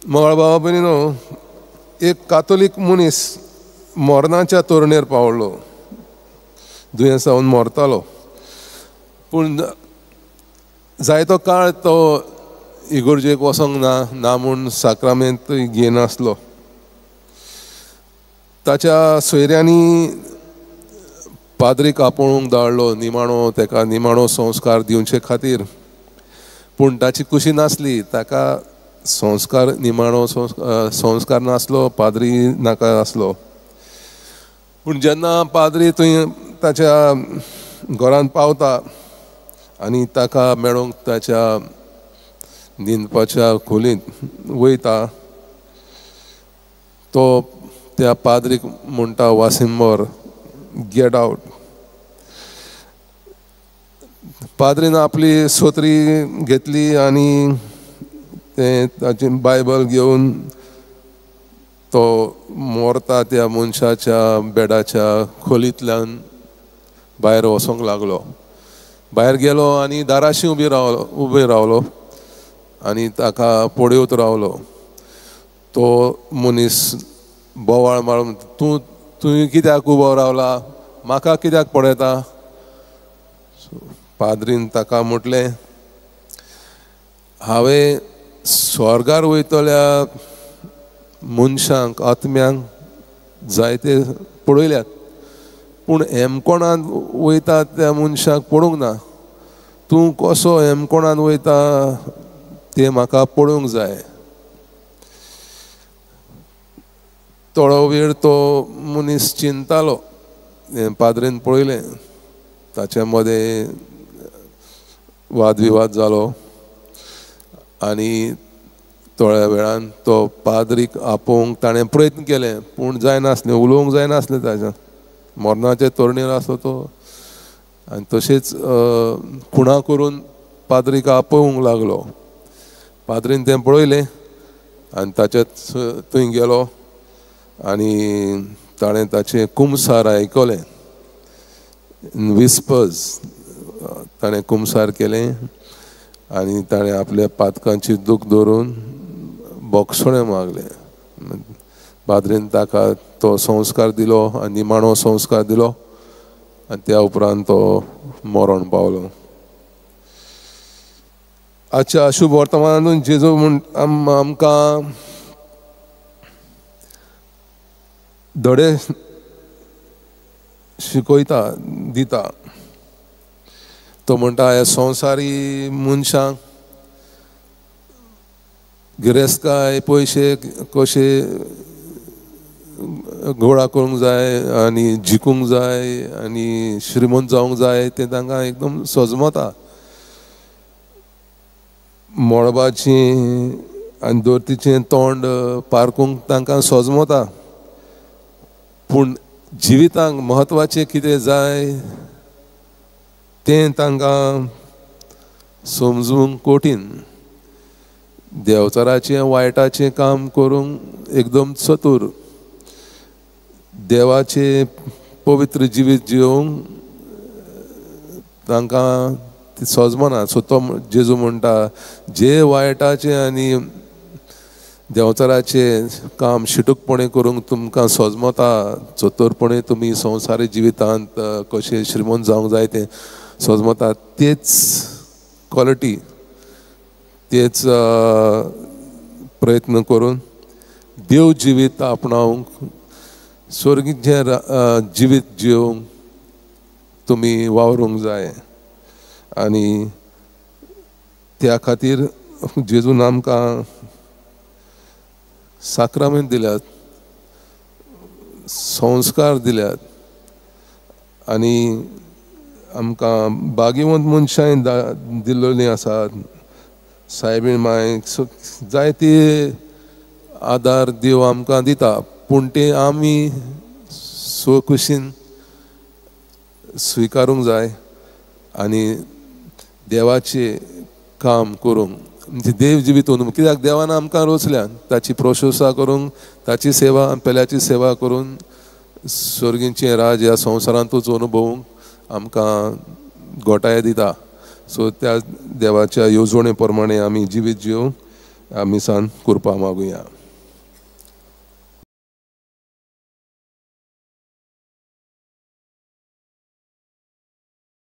मंगळ बाबा भयणीनो, एक कातोलीक मनीस मरणाच्या तोरणेर पावलो, दुयेंस जावन मरतालो. पूण जायतो काळ तो इगोर्जेक वचोंक ना म्हूण साक्रामेंत घेयनासलो. ताच्या सोयऱ्यांनी पाद्रीक आपोवंक धाडलो ताका निमाणो संस्कार दिवचे खातीर. पूण ताची खुशी नासली. ताका निमाणो संस्कार नासलो, पाद्री नाका आसलो. पूण जेन्ना पाद्री थंय ताच्या घरांत पावता आनी ताका मेळोंक ताच्या न्हिदपाच्या खोलींत वयता, तो त्या पाद्रीक म्हणटा वासिंबर, गेट आवट. पाद्रीन आपली सोत्री घेतली आनी ताची बायबल घेवन तो मोरता त्या मनशाच्या बेडाच्या खोलींतल्यान भायर वचोंक लागलो. भायर गेलो आनी दाराशी उबे रावलो आनी ताका पळयत रावलो. तो मनीस बोवाळ मारून, तूं कित्याक उबो रावला, म्हाका कित्याक पळयता? पाद्रीन ताका म्हटलें, हांवें स्वर्गार वयतल्या मनशांक, आत्म्यांक जायते पळयल्यात, पूण हेमकोणांत वयता त्या मनशाक पळोवंक ना. तूं कसो हेमकोणांत वयता तें म्हाका पळोवंक जाय. थोडो वेळ तो मनीस चिंतालो. पाद्रीन पळयलें, ताचे मदें वादविवाद जालो आनी थोड्या वेळान तो पाद्रीक आपोवंक ताणें प्रयत्न केले, पूण जायनासलें, उलोवंक जायनासलें. ताच्या मरणाचे तोरणेर आसलो तो. आनी तशेंच खुणा करून पाद्रीक आपोवंक लागलो. पाद्रीन तें पळयलें आनी ताच्या थंय गेलो आनी ताणें ताचें कुमसार आयकलें. विस्पर्स ताणें कुमसार केलें आनी ताणें आपल्या पातकांची दूख धरून बोगसोणें मागलें. पाद्रीन ताका तो संस्कार दिलो आनी निमाणो संस्कार दिलो आनी त्या उपरांत तो मरण पावलो. आजच्या शुभ वर्तमानांतून जेजू आमकां धडे शिकयता, दिता. तो म्हणटा, ह्या संवसारी मनशांक गिरेस्तकाय पयशे कशे गोळा करूंक जाय आनी जिखूंक जाय आनी श्रीमंत जावंक जाय तें तांकां एकदम सजमता. मळबाचें आनी दोरतीचें तोंड पारकूंक तांकां सजमता. पूण जिवितांक म्हत्वाचें कितें जाय तें तांकां समजूंक कठीण. देंवचाराचें वायटाचें काम करूंक एकदम चतूर. देवाचें पवित्र जिवीत जिवंक तांकां सजमना. सो तो जेजू म्हणटा, जे वायटाचें आनी देंवचाराचें काम शिटूकपणे करूंक तुमकां सजमता, चतुरपणे तुमी संवसारी जिवितांत कशें श्रीमंत जावंक जाय तें सजमता, तेच क्वॉलिटी, तेच प्रयत्न करून देव जिवीत आपणावंक, स्वर्गीचें जिवीत जिवंक तुमी वावरूंक जाय. आनी त्या खातीर जेजून आमकां साक्रामेंत दिल्यात, संस्कार दिल्यात आनी आमकां बागीवंत मनशांय दिल्लीं आसात. सायबीण मांय जायती आदार देव आमकां दिता, पूण ते आमी स्वखुशीन स्विकारूंक जाय आनी देवाचें काम करूंक, म्हणजे देव जिवीत. कित्याक देवान आमकां रोचल्या ताची प्रशंसा करूंक, ताची सेवा, पेल्याची सेवा करून स्वर्गीचें राज ह्या संवसारांतूच अनुभवूंक आमकां घोटाय दिता. सो त्या देवाच्या येवजणे प्रमाणे आमी जिवीत जिवंक ह्या मिसान कृपा मागुया.